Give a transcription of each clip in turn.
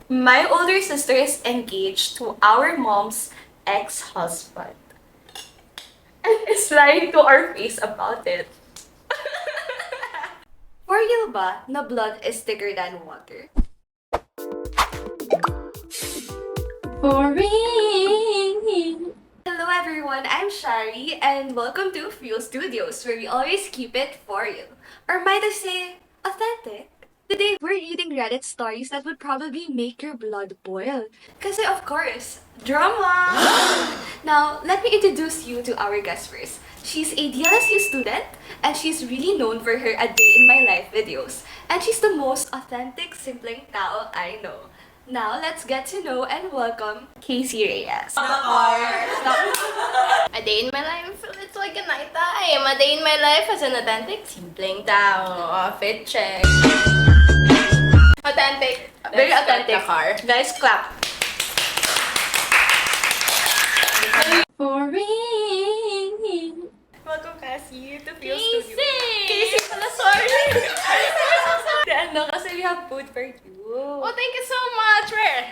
My older sister is engaged to our mom's ex-husband. And is lying to our face about it. For you ba, na blood is thicker than water? For real. Hello everyone, I'm Shari and welcome to Freal Studios where we always keep it for you. Or might I say, authentic. Today we're reading Reddit stories that would probably make your blood boil. Kasi of course, drama! Now, let me introduce you to our guest first. She's a DLSU student and she's really known for her A Day in My Life videos. And she's the most authentic Simpleng tao I know. Now, let's get to know and welcome Casey Reyes. A day in my life, it's like a night time. A day in my life as an authentic, simpleng tao. Fit check. Authentic. Very Let's start authentic. the car. Guys, clap. For real. Welcome, Cassie, to Freal Casey! Studio. Casey pala, sorry! Kasi we have food for you. Oh, thank you so much! Where?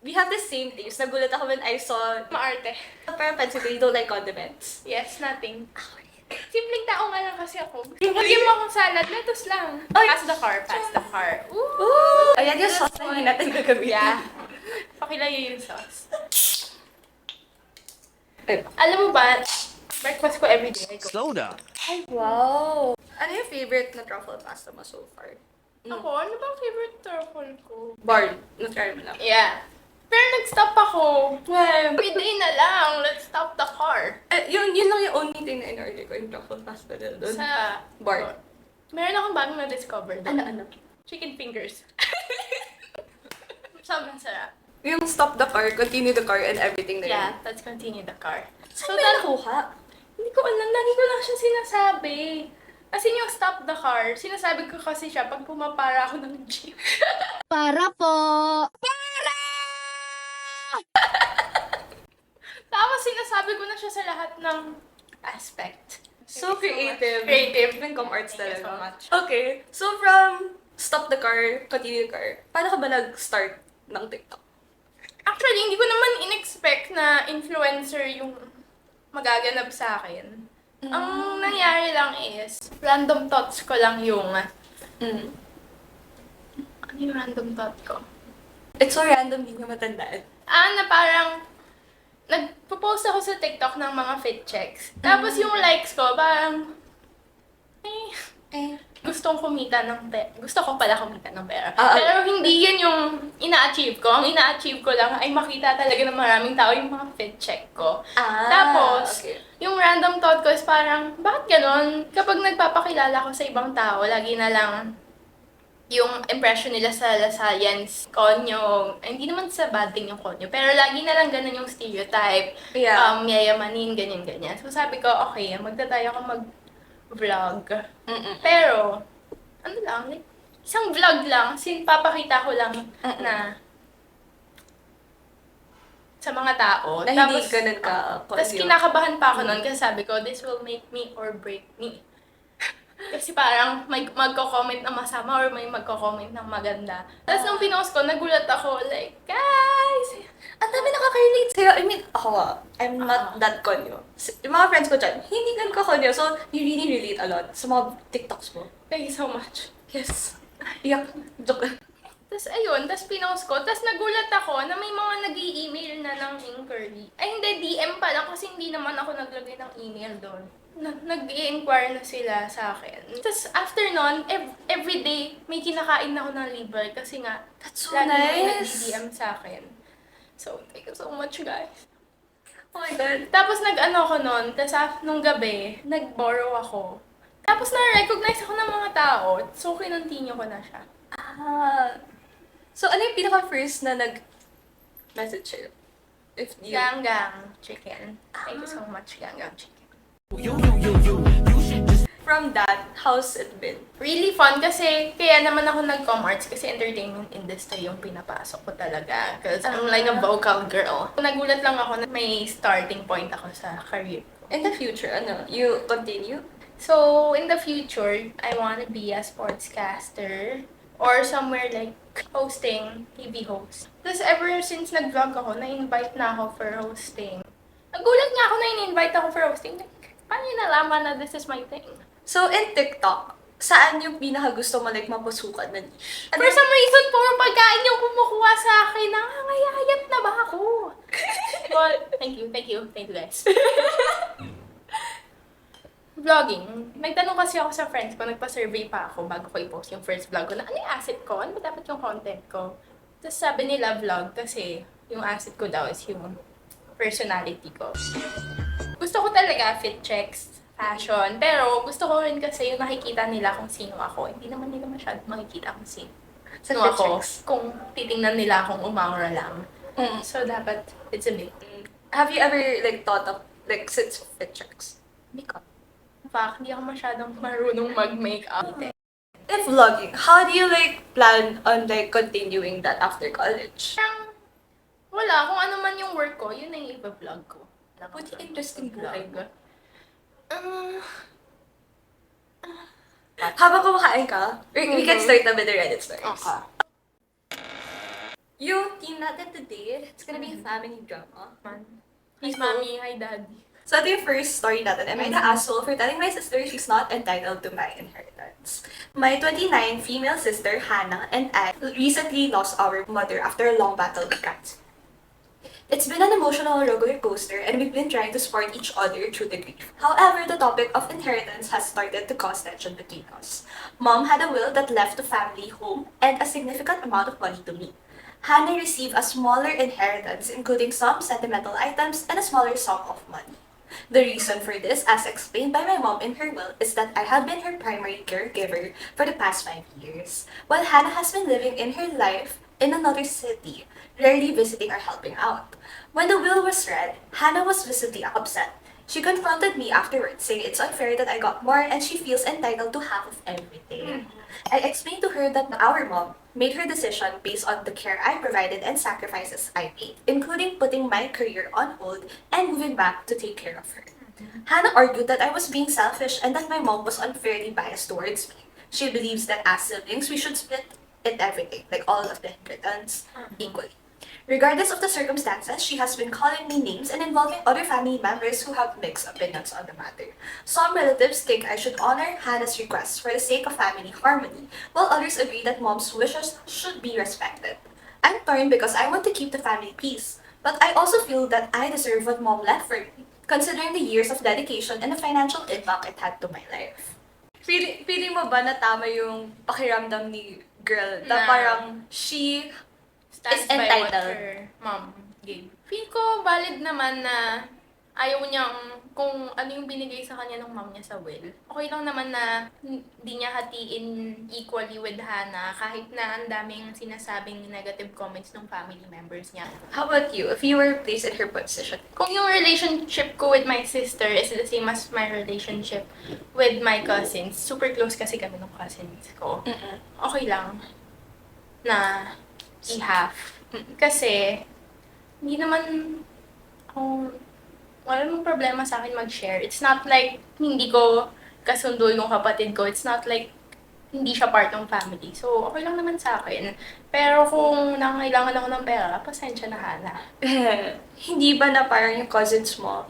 We have the same taste. Nagulat ako when I saw... Maarte. Parang pansin ko, you don't like condiments. Yes, nothing. Simpleng tao nga lang kasi ako. Lagyan mo akong salad, lettuce lang. Ay. Pass the car, pass the car. Ooh! Ayan yung sauce na hindi natin gagamitin. Yeah. Pakilayo yung sauce. Ay. Alam mo ba, breakfast ko everyday. I go. Slow down. Ay, wow! Ano yung favorite na truffle pasta mo so far? Ako, ano bang favorite truffle ko? Barn. Na-try mo lang. Yeah. Pero nag-stop ako. Well, Everyday na lang. Let's stop the car. yun lang yung only thing na in-order ko, yung truffle pasta na doon. Sa Barn. Meron akong bagong na-discover doon. Ano? Chicken fingers. Sobrang sarap. Yung stop the car, continue the car, and everything na yun. Yeah, let's continue the car. So, that nakuha? Hindi ko alam. Lagi ko lang siya sinasabi. As in, yung stop the car, sinasabi ko kasi siya pag pumapara ako ng jeep. Para po! Tapos sinasabi ko na siya sa lahat ng aspect. So Thank you so creative. much. Creative. Nag-com arts Thank you talaga. so much. Okay. So from stop the car, continue the car, paano ka ba nag-start ng TikTok? Actually, hindi ko naman in-expect na influencer yung magaganap sa akin. Ang nangyari lang is, random thoughts ko lang yung... Ano yung random thought ko? It's so random, hindi ko matandaan. Na parang, nagpo-post ako sa TikTok ng mga fit checks. Tapos yung likes ko, parang, gustong kumita ng pera. Gusto ko pala kumita ng pera. Pero hindi yun yung ina-achieve ko. Ang ina-achieve ko lang ay makita talaga ng maraming tao yung mga fit check ko. Tapos, okay. yung random thought ko is parang, bakit ganon? Kapag nagpapakilala ko sa ibang tao, lagi na lang yung impression nila sa Lasalians, konyo, hindi naman sa bad thing yung konyo, pero lagi na lang ganun yung stereotype. Yeah. Yayamanin, ganyan-ganyan. So sabi ko, okay, magtatry ako mag-vlog. Pero, ano lang, like, isang vlog lang, papakita ko lang na sa mga tao. Na hindi ganun ka. Tapos kinakabahan pa ako nun kasi sabi ko, this will make me or break me. Kasi parang may magko-comment na masama or may magko-comment ng maganda. Tapos nung pinost ko, nagulat ako, like, guys! Ang dami nakaka-relate sa'yo. I mean, ako, I'm not that konyo. Yung mga friends ko dyan, hindi ganun ka konyo. So, you really relate a lot sa mga TikToks mo. Thank you so much. Yes. Iyak. Joke lang. Tapos ayun, tapos pinost ko. Tapos nagulat ako na may mga nag-i-email na ng inquiry. Ay hindi, DM pa lang kasi hindi naman ako naglagay ng email doon. Nag-i-inquire na sila sa akin. Tapos after nun, everyday may kinakain ako ng libre kasi nga, That's so lagi may nice. nag-DM sa akin. So, thank you so much, guys. Oh my God. Tapos nag-ano ko nun, tapos nung gabi, nag-borrow ako. Tapos na-recognize ako ng mga tao, so kinontinue ko na siya. So, ano yung pinaka-first na nag-message sa'yo? If you... Gang chicken. Thank you so much, gang chicken. From that, how's it been? Really fun kasi kaya naman ako nag-com arts kasi entertainment industry yung pinapasok ko talaga. Because I'm like a vocal girl. Nagulat lang ako na may starting point ako sa career ko. In the future, ano, you continue? So, in the future, I want to be a sportscaster or somewhere like hosting, TV host. Tapos ever since nag-vlog ako, na-invite na ako for hosting. Nagulat nga ako na in-invite ako for hosting. Like, paano yun nalaman na this is my thing? So, in TikTok, saan yung pinaka-gusto mo like mapasukan na niche? For some reason, puro pagkain yung kumukuha sa akin. Nangangayayat na ba ako? Well, thank you guys. Vlogging. Nagtanong kasi ako sa friends ko, nagpa-survey pa ako bago ko i-post yung first vlog ko na ano yung asset ko? Ano ba dapat yung content ko? Tapos sabi nila vlog kasi yung asset ko daw is yung personality ko. Gusto ko talaga fit checks, fashion, pero gusto ko rin kasi yung nakikita nila kung sino ako. Hindi naman nila masyadong makikita kung sino Sa ako. fit checks? Kung titingnan nila akong umaura lang. So dapat, it's a bit. Have you ever like thought of like since fit checks? Makeup. In fact, hindi ako masyadong marunong mag-makeup. If vlogging, how do you like plan on like continuing that after college? Parang, wala. Kung ano man yung work ko, yun na yung iba-vlog ko. What interesting buhay vlog. Habang kumakain ka, we can start na with the Reddit stories. Okay. Yung team natin today, it's gonna be a family drama. Man. Hi, mommy. Hi, daddy. So ito yung first story natin. Am I the asshole for telling my sister she's not entitled to my inheritance? My 29 female sister, Hannah, and I recently lost our mother after a long battle with cancer. It's been an emotional roller coaster and we've been trying to support each other through the grief. However, the topic of inheritance has started to cause tension between us. Mom had a will that left the family home and a significant amount of money to me. Hannah received a smaller inheritance, including some sentimental items and a smaller sum of money. The reason for this, as explained by my mom in her will, is that I have been her primary caregiver for the past 5 years, while Hannah has been living in her life in another city, rarely visiting or helping out. When the will was read, Hannah was visibly upset. She confronted me afterwards, saying it's unfair that I got more and she feels entitled to half of everything. I explained to her that our mom made her decision based on the care I provided and sacrifices I made, including putting my career on hold and moving back to take care of her. Hannah argued that I was being selfish and that my mom was unfairly biased towards me. She believes that as siblings, we should split it everything, like all of the inheritance, equally. Regardless of the circumstances, she has been calling me names and involving other family members who have mixed opinions on the matter. Some relatives think I should honor Hannah's request for the sake of family harmony, while others agree that mom's wishes should be respected. I'm torn because I want to keep the family peace, but I also feel that I deserve what mom left for me, considering the years of dedication and the financial impact it had to my life. Feeling mo ba na tama yung pakiramdam ni girl na Na parang she Stands is by what entitled? her mom gave. Feel ko valid naman na ayaw niyang kung ano yung binigay sa kanya ng mom niya sa will. Okay lang naman na hindi niya hatiin equally with Hannah kahit na ang daming sinasabing negative comments ng family members niya. How about you? If you were placed in her position? Kung yung relationship ko with my sister is the same as my relationship with my cousins, super close kasi kami ng cousins ko, okay lang na i-half. Kasi, hindi naman wala namang problema sa akin mag-share. It's not like hindi ko kasundo yung kapatid ko. It's not like hindi siya part ng family. So, okay lang naman sa akin. Pero kung nangangailangan ako ng pera, pasensya na, Hana. Hindi ba na parang yung cousins mo,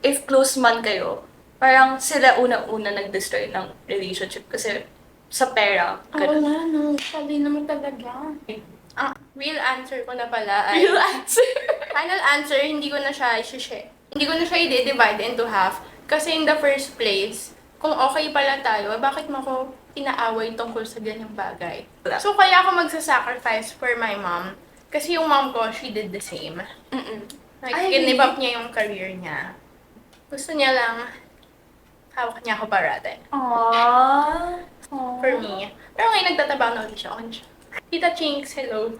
if close man kayo, parang sila una-una nag-destroy ng relationship kasi sa pera? Wala, no. Sabi naman talaga. Real answer ko na pala ay... Real answer? Final answer, hindi ko na siya i-share. Hindi ko na siya i-divide into half. Kasi in the first place, kung okay pala tayo, bakit mo ko inaaway tungkol sa ganyang bagay? So, kaya ako magsasacrifice for my mom. Kasi yung mom ko, she did the same. Like, give up niya yung career niya. Gusto niya lang, hawak niya ako parate. Aww. For me. Pero ngayon, nagtatrabaho na ulit siya. Okay na siya. Tita Chinks, hello.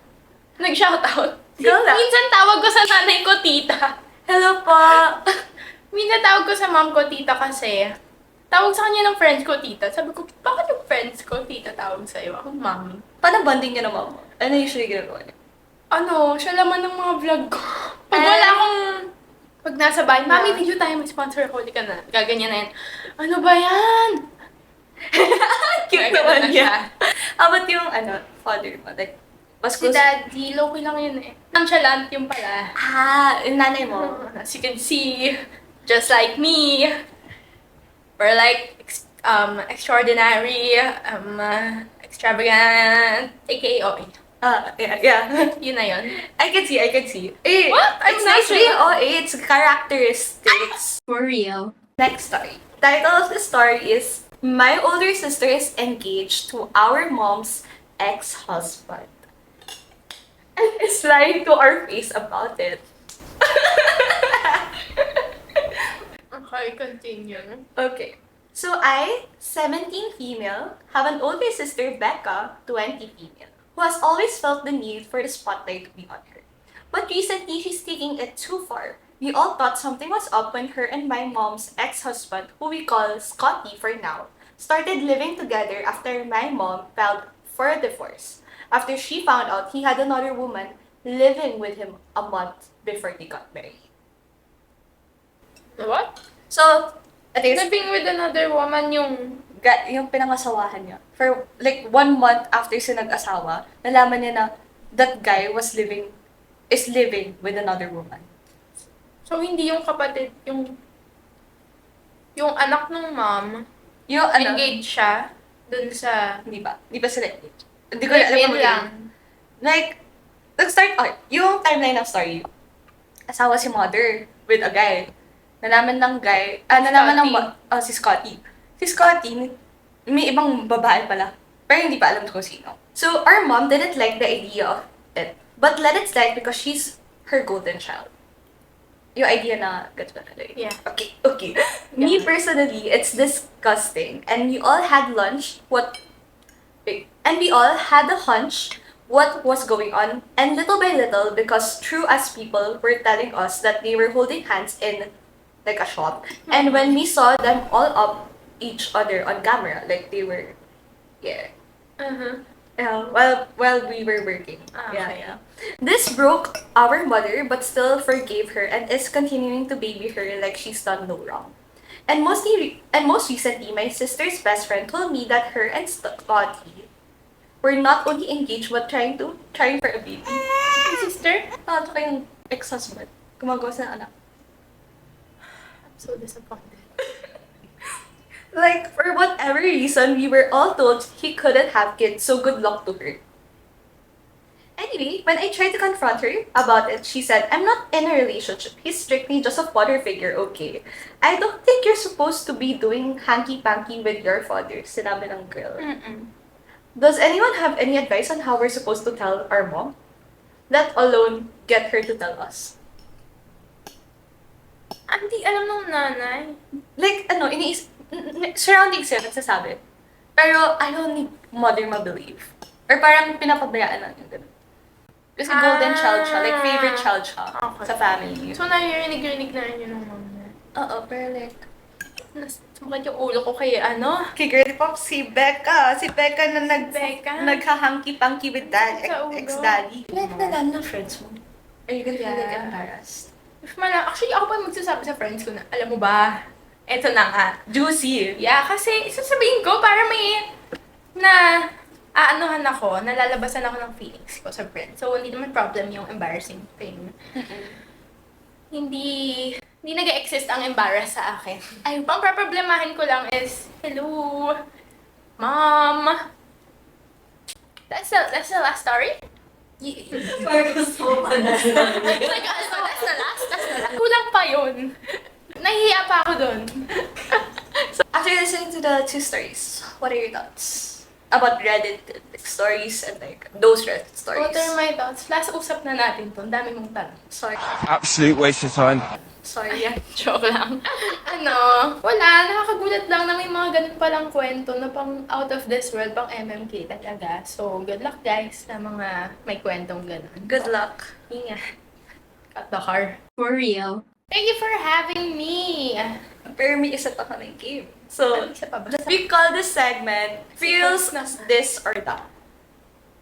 Nag-shoutout. Go lang. Minsan tawag ko sa nanay ko, tita. Hello po. Minsan tawag ko sa mom ko, tita kasi. Tawag sa kanya ng friends ko, tita. Sabi ko, bakit yung friends ko, tita, tawag sa'yo? Ako, mami. Paano bonding niyo na mom mo? Ano usually ginagawa niyo? Siya laman ng mga vlog ko. Pag wala akong... Pag nasa bahay, mami, video tayo, mag-sponsor ako, di ka na. Gaganyan na yan. Ano ba yan? Cute May ganun naman na niya. siya. How about yung, father mo? Like, mas Si close? Daddy, low-key lang yun eh. Nonchalant yung pala. Yung nanay mo. As you can see, just like me, we're like extraordinary, extravagant, aka OA. Yeah. Yun na yun. I can see. Eh, What? I'm it's not not really sure. it's characteristics. For real. Next story. Title of the story is My Older Sister is Engaged to Our Mom's Ex-Husband. And is lying to our face about it. Okay, continue. Okay. So I, 17 female, have an older sister, Becca, 20 female, who has always felt the need for the spotlight to be on her. But recently, she's taking it too far. We all thought something was up when her and my mom's ex-husband, who we call Scotty for now, started living together after my mom filed for a divorce, after she found out he had another woman living with him a month before they got married. What? So, at least, Living with another woman yung... yung pinangasawahan niya. For like 1 month after siya nag-asawa, nalaman niya na that guy is living with another woman. So, hindi yung kapatid, yung anak ng mom, Yung engaged siya dun sa... Hindi ba? Hindi ba sila engaged? Hindi ko alam Live-in kung lang. Like, nag-start, okay, yung timeline ng story, asawa si mother with a guy. Nalaman ng si Scotty. Si Scotty, may ibang babae pala. Pero hindi pa alam kung sino. So, our mom didn't like the idea of it. But let it slide because she's her golden child. Yung idea na, gets ba na? Yeah. Okay. Me personally, it's disgusting. And we all had a hunch what was going on. And little by little, because true as people were telling us that they were holding hands in like a shop. And when we saw them all up each other on camera, like they were, while we were working. Okay. This broke our mother, but still forgave her and is continuing to baby her like she's done no wrong. And most recently, my sister's best friend told me that her and Scotty were not only engaged but trying for a baby. Yung sister? Tsaka yung ex-husband. Gumagawa sa anak. I'm so disappointed. Like, for whatever reason, we were all told he couldn't have kids, so good luck to her. Anyway, when I tried to confront her about it, she said, I'm not in a relationship. He's strictly just a father figure, okay? I don't think you're supposed to be doing hanky-panky with your father, sinabi ng girl. Does anyone have any advice on how we're supposed to tell our mom? Let alone get her to tell us. Hindi alam ng nanay. Like, surrounding siya, nagsasabi. Pero, ayaw ni mother ma-believe. Or parang pinapabayaan lang yung ganun. Kasi golden child siya, like favorite child siya sa family. So, naririnig-rinig na rin yun ng mom na. Oo, pero like, Sumakit yung ulo ko kay kay Girly Pop, si Becca na Becca? naghahanky-panky with Sa ulo. ex-daddy. Like, nalala ng friends mo. Are you gonna feel like Yeah. embarrassed? Actually, ako pa yung magsasabi sa friends ko na, alam mo ba, eto na nga. Juicy. Yeah, kasi sasabihin ko para may aanohan ako, nalalabasan ako ng feelings ko sa friends. So, hindi naman problem yung embarrassing thing. Hindi nag-exist ang embarrass sa akin. Ay, pang problemahin ko lang is, hello, mom. That's the last story? Parang gusto mo na. That's the last. Kulang pa yun. Nahihiya pa ako dun. So, after listening to the 2 stories, what are your thoughts? About Reddit stories and like those Reddit stories. What are my thoughts? Last usap na natin to. Ang dami mong tanong. Sorry. Absolute waste of time. Sorry, yeah. Joke lang. Wala. Nakakagulat lang na may mga ganun palang kwento na pang out of this world, pang MMK talaga. So, good luck guys sa mga may kwentong ganun. Good luck. Ingat. Cut the car. For real. Thank you for having me. Pero may isa pa kaming game. So, Isa pa ba? we call this segment Feels This or That.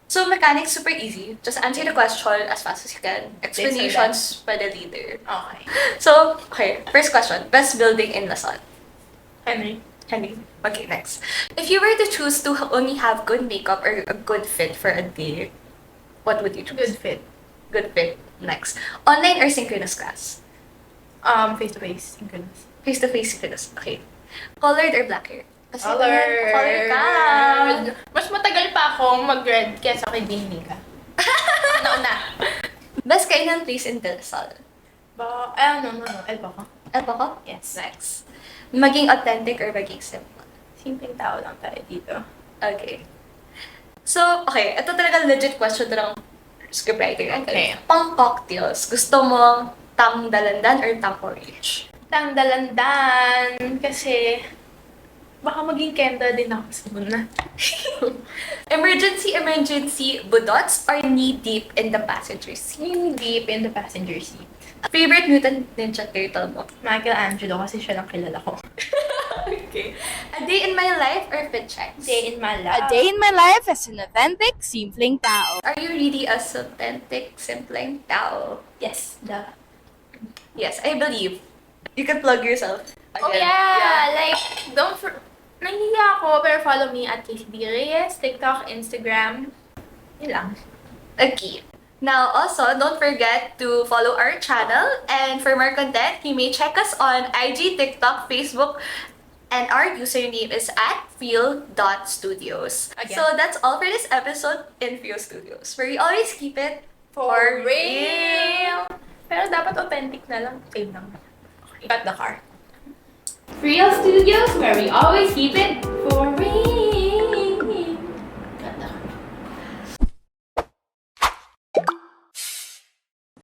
So, mechanics super easy. Just answer the question as fast as you can. Explanations pwede later. Okay. So, okay. First question. Best building in Lasal. Henry. Okay, next. If you were to choose to only have good makeup or a good fit for a day, what would you choose? Good fit. Good fit. Next. Online or synchronous class? Face-to-face. Synchronous. Face-to-face synchronous. Okay. Colored or black hair? Kasi Colored. Color ka. Mas matagal pa akong mag-red kesa kay Binika. Una. Best kainan place in Del Sol? No. Elba ko. Ano ko? Yes. Next. Maging authentic or maging simple? Simpleng tao lang tayo dito. Okay. So, okay. Ito talaga legit question to ng scriptwriter. Okay. Pang cocktails, gusto mo tang dalandan or tang orange? Tang dalandan. Kasi baka maging kenda din ako sa muna. Emergency budots or knee deep in the passenger seat? Knee deep in the passenger seat. Favorite Mutant Ninja Turtle mo? Michelangelo kasi siya lang kilala ko. Okay. A day in my life or fit checks? Day in my life. A day in my life as an authentic, simpleng tao. Are you really a authentic, simpleng tao? Yes. Yes, I believe. You can plug yourself. Oh Again. yeah! Like, nahihiya ako, pero follow me at KCD Reyes, TikTok, Instagram. Yun lang. Okay. Now, also, don't forget to follow our channel. And for more content, you may check us on IG, TikTok, Facebook, and our username is at freal.studios. Again. So that's all for this episode in Freal Studios, where we always keep it For real! Pero dapat authentic na lang. Save lang. Okay. Cut the car. Freal Studios, where we always keep it for real.